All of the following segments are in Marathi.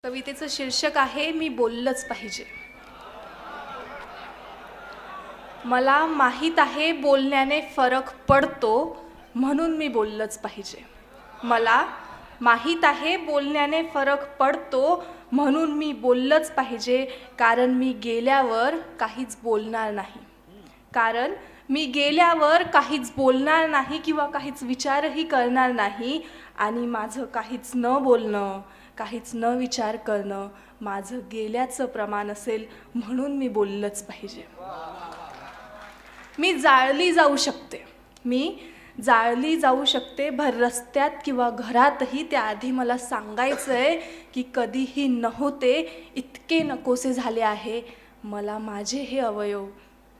कवितेचं शीर्षक आहे मी बोललंच पाहिजे. मला माहीत आहे बोलण्याने फरक पडतो म्हणून मी बोललंच पाहिजे. मला माहीत आहे बोलण्याने फरक पडतो म्हणून मी बोललंच पाहिजे. कारण मी गेल्यावर काहीच बोलणार नाही. कारण मी गेल्यावर काहीच बोलणार नाही किंवा काहीच विचारही करणार नाही. आणि माझं काहीच न बोलणं, काहीच न विचार करणं माझं गेल्याचं प्रमाण असेल म्हणून मी बोललंच पाहिजे. मी जाळली जाऊ शकते. मी जाळली जाऊ शकते भर रस्त्यात किंवा घरातही. त्याआधी मला सांगायचं आहे की कधीही नव्हते इतके नकोसे झाले आहे मला माझे हे अवयव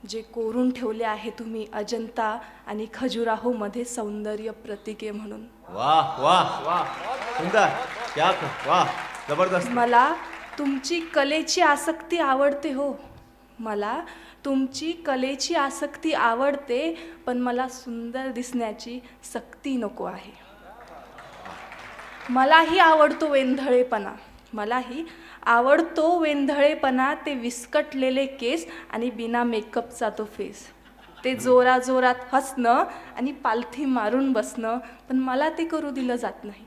जे कोरून ठेवले आहे तुम्ही अजंता आणि खजुराहोमध्ये सौंदर्य प्रतीके म्हणून. वाह वाह वाह, सुंदर, क्या वाह, जबरदस्त. मला तुमची कलेची आसक्ती आवडते हो. मला तुमची कलेची आसक्ती आवडते, पण मला सुंदर दिसण्याची सक्ती नको आहे. मलाही आवडतो वेंधळेपणा. मलाही आवडतो वेंधळेपणा. ते विस्कटलेले केस आणि बिना मेकअपचा तो फेस. ते जोराजोरात हसणं आणि पालथी मारून बसणं, पण मला ते करू दिलं जात नाही.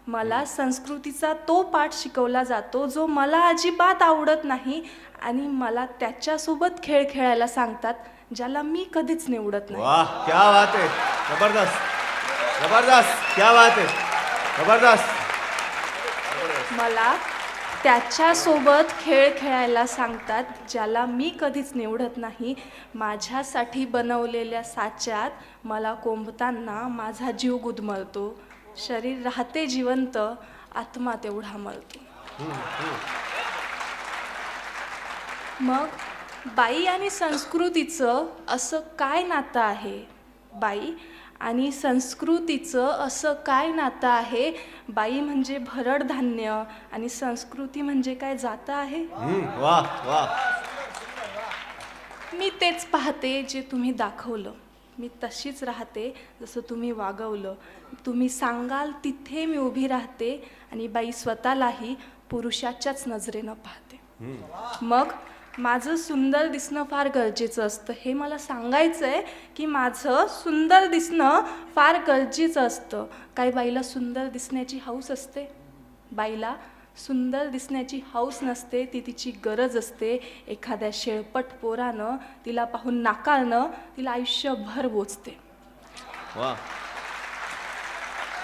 मला संस्कृतीचा तो पाठ शिकवला जातो जो मला अजिबात आवडत नाही. आणि मला त्याच्यासोबत खेळ खेळायला सांगतात ज्याला मी कधीच निवडत नाही. वाह, क्या बात है, जबरदस्त जबरदस्त, क्या बात है, जबरदस्त. मला त्याच्यासोबत खेळ खेळायला सांगतात ज्याला मी कधीच निवडत नाही. माझ्यासाठी बनवलेल्या साच्यात मला कोंबताना माझा जीव गुदमरतो. शरीर राहते जिवंत, आत्मा तेवढा मरतो. मग बाई आणि संस्कृतीचं असं काय नातं आहे? बाई आणि संस्कृतीचं असं काय नातं आहे? बाई म्हणजे भरड धान्य आणि संस्कृती म्हणजे काय जातं आहे? वाह वाह. मी तेच पाहते जे तुम्ही दाखवलं. मी तशीच राहते जसं तुम्ही वागवलं. तुम्ही सांगाल तिथे मी उभी राहते आणि बाई स्वतःलाही पुरुषाच्याच नजरेनं पाहते. मग माझं सुंदर दिसणं फार गरजेचं असतं हे मला सांगायचं आहे की माझं सुंदर दिसणं फार गरजेचं असतं. काही बाईला सुंदर दिसण्याची हौस असते? बाईला सुंदर दिसण्याची हौस नसते. ती तिची गरज असते. एखाद्या शेळपट पोरानं तिला पाहून नाकारणं तिला आयुष्यभर बोचते.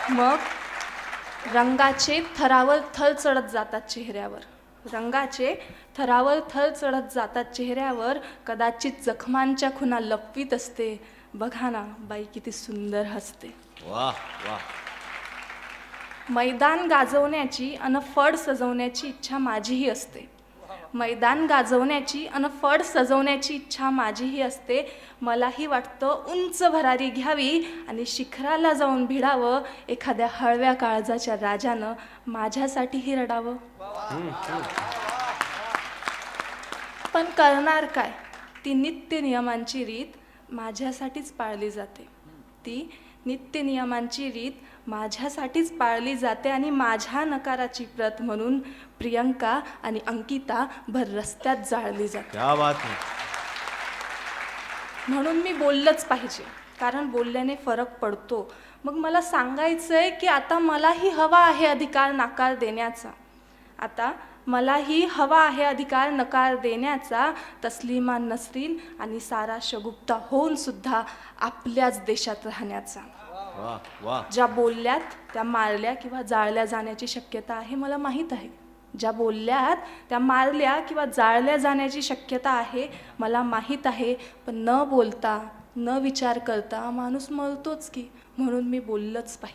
मग रंगाचे थरावर थर चढत जातात चेहऱ्यावर. रंगाचे थरावर थर चढत जातात चेहऱ्यावर. कदाचित जखमांच्या खुणा लपवीत असते. बघा ना बाई किती सुंदर हसते. वाह वाह. मैदान गाजवण्याची अन फड सजवण्याची इच्छा माझीही असते. मैदान गाजवण्याची अन फड सजवण्याची इच्छा माझीही असते. मलाही वाटतं उंच भरारी घ्यावी आणि शिखराला जाऊन भिडावं. एखाद्या हळव्या काळजाच्या राजानं माझ्यासाठीही रडावं. पण करणार काय? ती नित्य नियमांची रीत माझ्यासाठीच पाळली जाते. ती नित्य नियमांची रीत माझ्यासाठीच पाळली जाते. आणि माझ्या नकाराची प्रत म्हणून प्रियंका आणि अंकिता भर रस्त्यात जाळली जाते. क्या बात है. म्हणून मी बोललंच पाहिजे, कारण बोलल्याने फरक पडतो. मग मला सांगायचं आहे की आता मलाही हवा आहे अधिकार नकार देण्याचा. आता मलाही हवा आहे अधिकार नकार देण्याचा. तस्लिमा नसरीन आणि सारा शगुप्ता होऊन सुद्धा आपल्याच देशात राहण्याचा. ज्या बोलल्यात त्या मारल्या किंवा जाळल्या जाण्याची शक्यता आहे मला माहीत आहे. ज्या बोलल्यात त्या मारल्या किंवा जाळल्या जाण्याची शक्यता आहे मला माहीत आहे. पण न बोलता न विचार करता माणूस मरतोच की. म्हणून मी बोललंच पाहिजे.